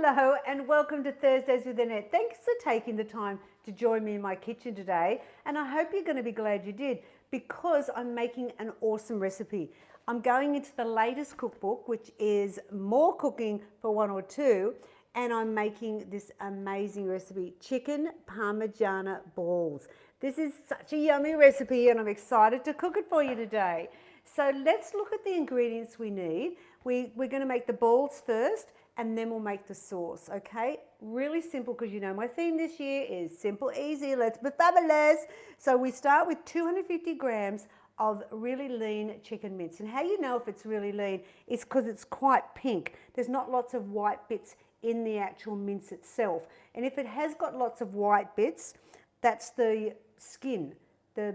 Hello and welcome to Thursdays with Annette. Thanks for taking the time to join me in my kitchen today, and I hope you're going to be glad you did, because I'm making an awesome recipe. I'm going into the latest cookbook, which is More Cooking for One or Two, and I'm making this amazing recipe, Chicken Parmigiana Balls. This is such a yummy recipe and I'm excited to cook it for you today. So let's look at the ingredients we need. We're going to make the balls first, and then we'll make the sauce, okay? Really simple, because you know my theme this year is simple, easy, let's be fabulous. So we start with 250 grams of really lean chicken mince. And how you know if it's really lean is because it's quite pink. There's not lots of white bits in the actual mince itself. And if it has got lots of white bits, that's the skin. The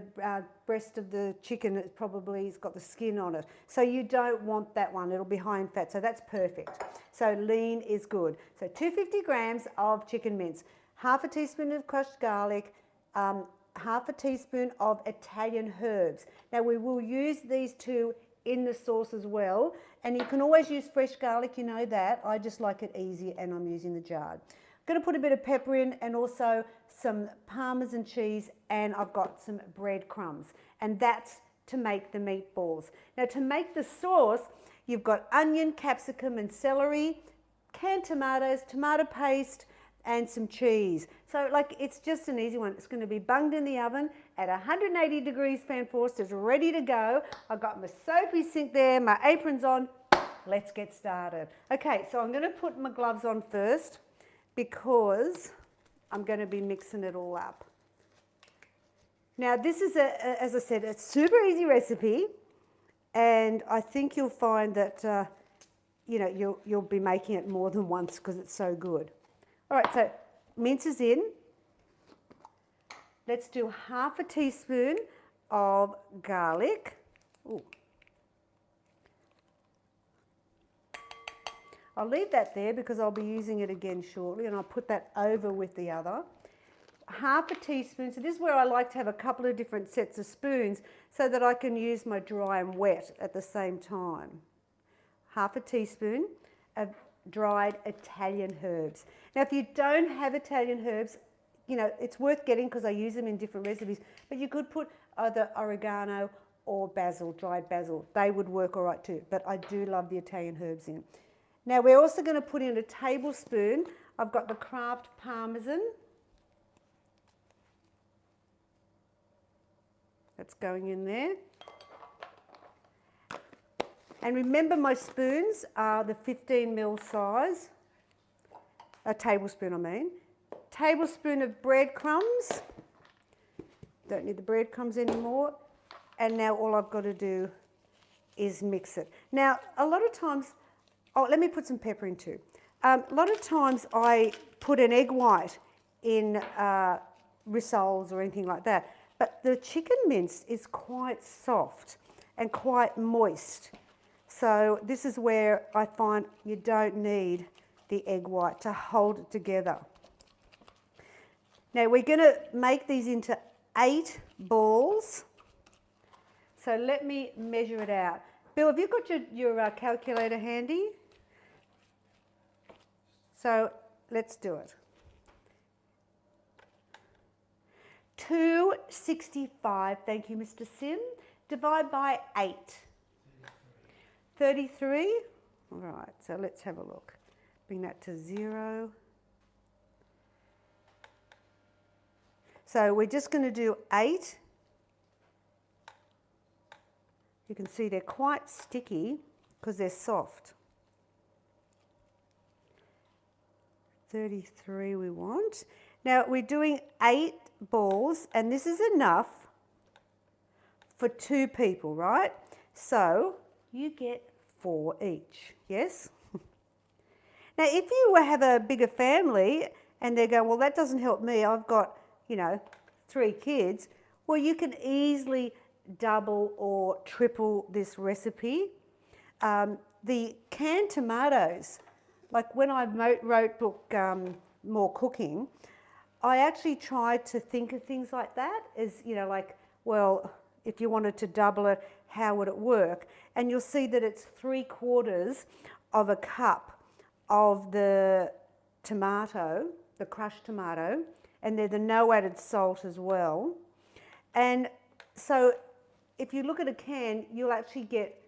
breast of the chicken, it probably has got the skin on it. So you don't want that one, it'll be high in fat, so that's perfect. So lean is good. So 250 grams of chicken mince, half a teaspoon of crushed garlic, half a teaspoon of Italian herbs. Now we will use these two in the sauce as well, and you can always use fresh garlic, you know that. I just like it easy and I'm using the jarred. I'm going to put a bit of pepper in, and also some Parmesan cheese, and I've got some breadcrumbs, and that's to make the meatballs. Now to make the sauce, you've got onion, capsicum and celery, canned tomatoes, tomato paste and some cheese. So like, it's just an easy one. It's going to be bunged in the oven at 180 degrees fan forced. It's ready to go. I've got my soapy sink there, my apron's on. Let's get started. Okay, so I'm going to put my gloves on first, because I'm going to be mixing it all up. Now this is, as I said, a super easy recipe, and I think you'll find that you know, you'll be making it more than once because it's so good. All right, so mince is in. Let's do half a teaspoon of garlic. Ooh. I'll leave that there because I'll be using it again shortly, and I'll put that over with the other. Half a teaspoon, so this is where I like to have a couple of different sets of spoons so that I can use my dry and wet at the same time. Half a teaspoon of dried Italian herbs. Now if you don't have Italian herbs, you know, it's worth getting because I use them in different recipes, but you could put either oregano or basil, dried basil. They would work all right too, but I do love the Italian herbs in. Now we're also going to put in a tablespoon. I've got the Kraft Parmesan. That's going in there. And remember, my spoons are the 15 ml size. A tablespoon, I mean. Tablespoon of breadcrumbs. Don't need the breadcrumbs anymore. And now all I've got to do is mix it. Now, a lot of times, oh, let me put some pepper in too. A lot of times I put an egg white in rissoles or anything like that, but the chicken mince is quite soft and quite moist. So this is where I find you don't need the egg white to hold it together. Now we're going to make these into 8 balls. So let me measure it out. Bill, have you got your calculator handy? So let's do it. 265, thank you, Mr. Sym. Divide by 8. 33. All right, so let's have a look. Bring that to 0. So we're just going to do 8. You can see they're quite sticky because they're soft. 33 we want. Now we're doing 8 balls, and this is enough for 2 people, right? So you get 4 each, yes? Now if you have a bigger family and they're going, well, that doesn't help me, I've got, you know, 3 kids, well, you can easily double or triple this recipe. The canned tomatoes, like when I wrote book More Cooking, I actually tried to think of things like that as, you know, like, well, if you wanted to double it, how would it work? And you'll see that it's 3/4 of a cup of the tomato, the crushed tomato, and they're the no added salt as well. And so if you look at a can, you'll actually get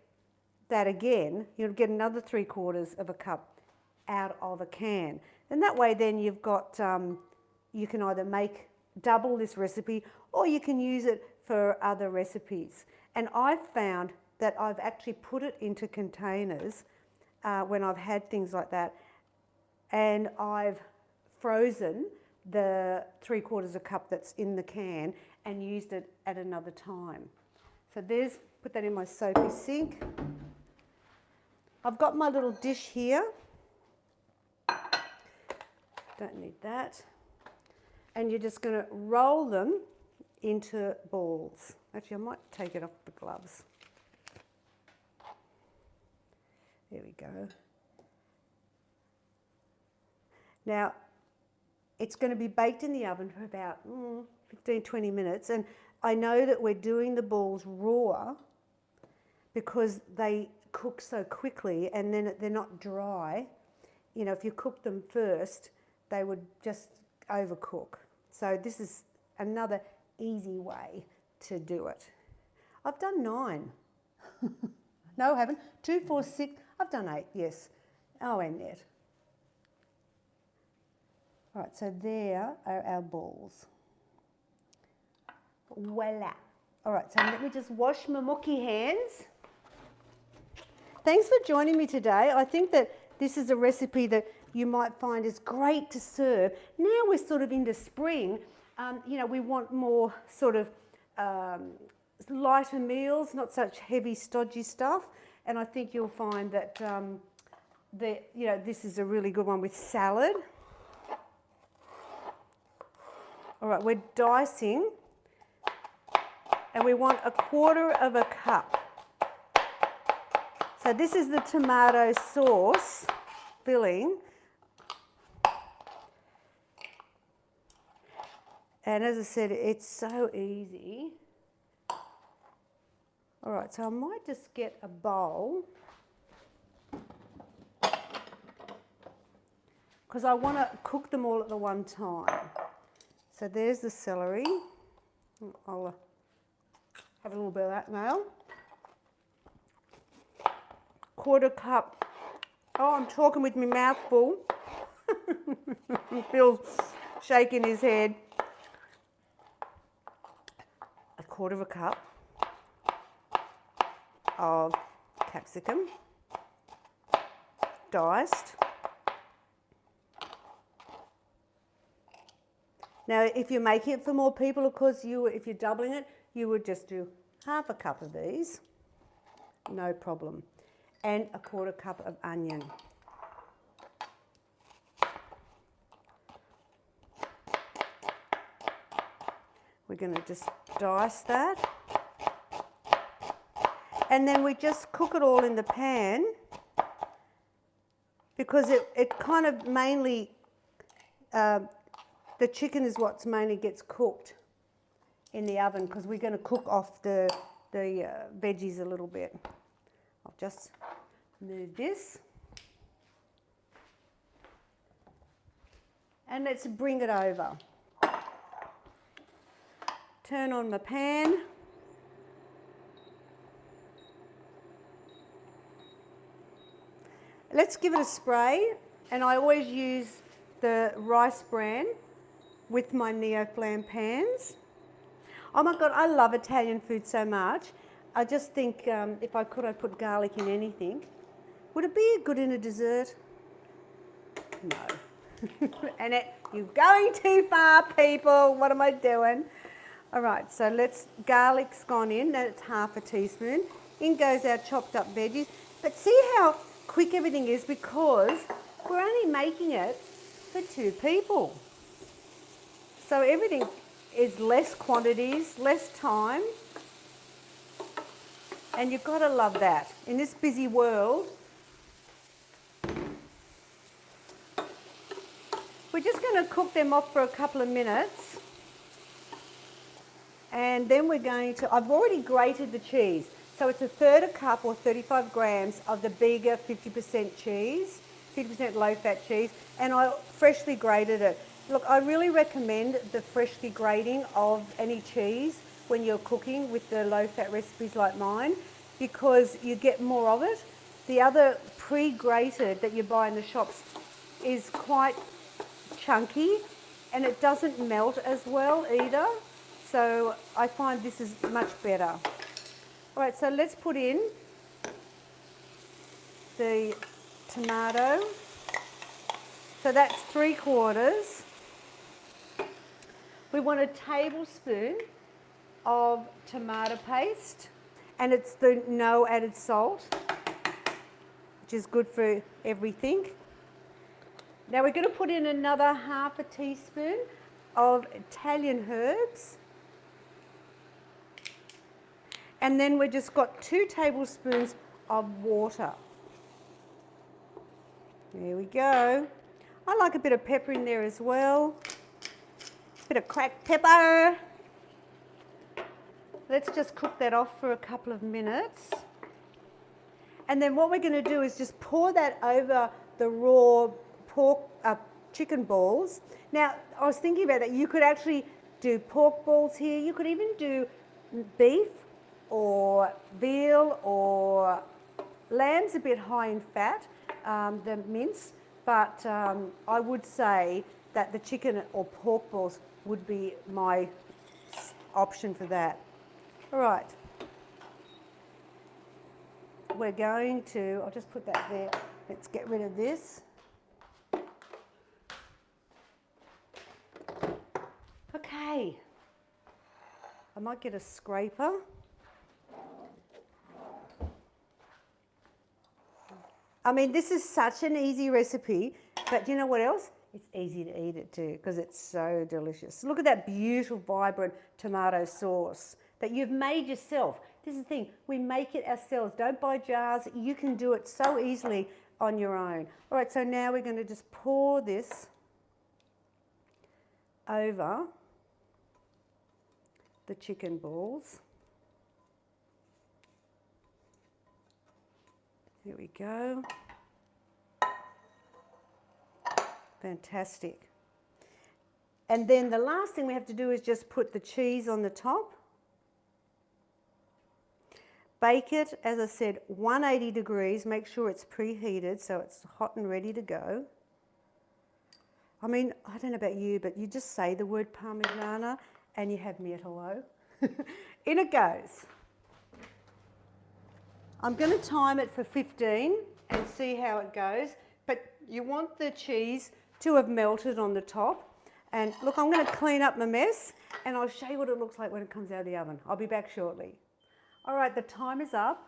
that again. You'll get another 3/4 of a cup out of a can. And that way then you've got, you can either make double this recipe or you can use it for other recipes. And I've found that I've actually put it into containers when I've had things like that, and I've frozen the 3/4 a cup that's in the can and used it at another time. So there's, put that in my soapy sink. I've got my little dish here. Don't need that. And you're just going to roll them into balls. Actually, I might take it off the gloves. There we go. Now, it's going to be baked in the oven for about 15-20 minutes. And I know that we're doing the balls raw because they cook so quickly and then they're not dry. You know, if you cook them first, they would just overcook. So this is another easy way to do it. I've done 9. No, I haven't. 2, 4, 6. I've done 8, yes. Oh, Annette. All right, so there are our balls. Voila. All right, so let me just wash my mucky hands. Thanks for joining me today. I think that this is a recipe that you might find is great to serve. Now we're sort of into spring. You know, we want more sort of lighter meals, not such heavy, stodgy stuff. And I think you'll find that, you know, this is a really good one with salad. All right, we're dicing, and we want 1/4 cup. So this is the tomato sauce filling. And as I said, it's so easy. All right, so I might just get a bowl because I want to cook them all at the one time. So there's the celery. I'll have a little bit of that now. 1/4 cup. Oh, I'm talking with my mouth full. Bill's shaking his head. 1/4 cup of capsicum, diced. Now, if you're making it for more people, of course, if you're doubling it, you would just do 1/2 cup of these, no problem. And 1/4 cup of onion. We're going to just dice that. And then we just cook it all in the pan because it kind of mainly, the chicken is what's mainly gets cooked in the oven because we're going to cook off the veggies a little bit. I'll just move this. And let's bring it over. Turn on my pan. Let's give it a spray, and I always use the rice bran with my Neoflam pans. Oh my God, I love Italian food so much. I just think if I could, I'd put garlic in anything. Would it be good in a dessert? No. Annette, you're going too far, people. What am I doing? All right, so garlic's gone in, that's 1/2 teaspoon. In goes our chopped up veggies. But see how quick everything is because we're only making it for 2 people. So everything is less quantities, less time. And you've got to love that. In this busy world, we're just going to cook them off for a couple of minutes. And then we're going to, I've already grated the cheese. So it's 1/3 cup or 35 grams of the bigger 50% cheese. 50% low-fat cheese, and I freshly grated it. Look, I really recommend the freshly grating of any cheese when you're cooking with the low-fat recipes like mine, because you get more of it. The other pre-grated that you buy in the shops is quite chunky and it doesn't melt as well either. So I find this is much better. All right, so let's put in the tomato. So that's 3/4. We want a tablespoon of tomato paste, and it's the no added salt, which is good for everything. Now we're going to put in another 1/2 teaspoon of Italian herbs. And then we've just got 2 tablespoons of water. There we go. I like a bit of pepper in there as well. A bit of cracked pepper. Let's just cook that off for a couple of minutes. And then what we're going to do is just pour that over the raw chicken balls. Now, I was thinking about that. You could actually do pork balls here. You could even do beef or veal or lamb's a bit high in fat, the mince, but I would say that the chicken or pork balls would be my option for that. All right. We're going to, I'll just put that there. Let's get rid of this. Okay. I might get a scraper. I mean, this is such an easy recipe, but you know what else? It's easy to eat it too, because it's so delicious. Look at that beautiful, vibrant tomato sauce that you've made yourself. This is the thing, we make it ourselves. Don't buy jars. You can do it so easily on your own. All right, so now we're going to just pour this over the chicken balls. Here we go. Fantastic. And then the last thing we have to do is just put the cheese on the top. Bake it, as I said, 180 degrees. Make sure it's preheated so it's hot and ready to go. I mean, I don't know about you, but you just say the word Parmigiana and you have me at hello. In it goes. I'm going to time it for 15 and see how it goes, but you want the cheese to have melted on the top. And look, I'm going to clean up my mess and I'll show you what it looks like when it comes out of the oven. I'll be back shortly. All right, the time is up.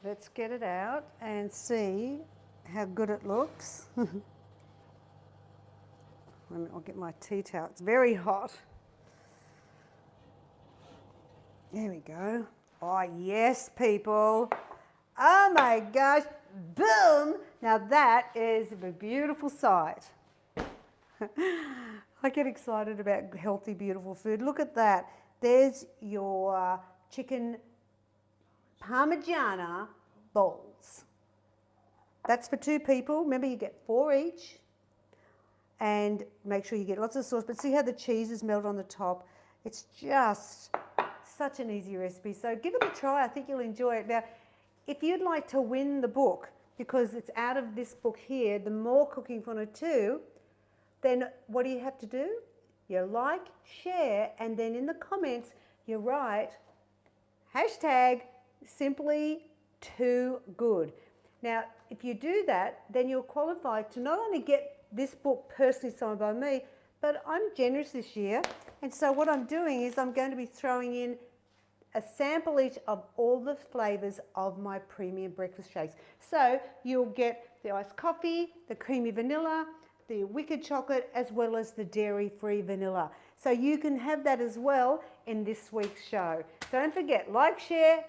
Let's get it out and see how good it looks. I'll get my tea towel. It's very hot. There we go. Oh, yes, people. Oh, my gosh. Boom. Now, that is a beautiful sight. I get excited about healthy, beautiful food. Look at that. There's your chicken Parmigiana balls. That's for 2 people. Remember, you get 4 each. And make sure you get lots of sauce. But see how the cheese is melted on the top? It's just such an easy recipe. So give it a try. I think you'll enjoy it. Now, if you'd like to win the book, because it's out of this book here, The More Cooking Fun of 2, then what do you have to do? You like, share, and then in the comments, you write #Symply2Good. Now, if you do that, then you'll qualify to not only get this book personally signed by me, but I'm generous this year. And so what I'm doing is I'm going to be throwing in a sample each of all the flavours of my premium breakfast shakes. So you'll get the iced coffee, the creamy vanilla, the wicked chocolate, as well as the dairy-free vanilla. So you can have that as well in this week's show. So don't forget, like, share,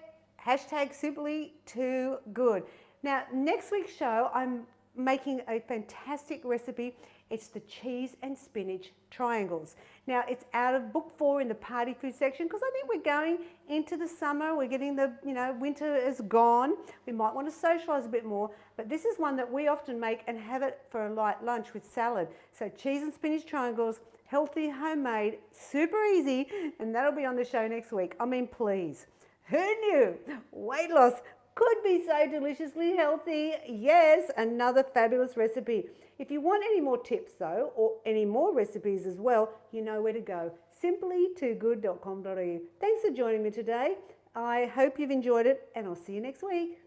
#Symply2Good. Now, next week's show, I'm making a fantastic recipe. It's the cheese and spinach triangles. Now it's out of book 4 in the party food section because I think we're going into the summer. We're getting the, winter is gone. We might want to socialise a bit more, but this is one that we often make and have it for a light lunch with salad. So cheese and spinach triangles, healthy, homemade, super easy, and that'll be on the show next week. I mean, please, who knew weight loss could be so deliciously healthy? Yes, another fabulous recipe. If you want any more tips though, or any more recipes as well, you know where to go. Simply2good.com.au. Thanks for joining me today. I hope you've enjoyed it, and I'll see you next week.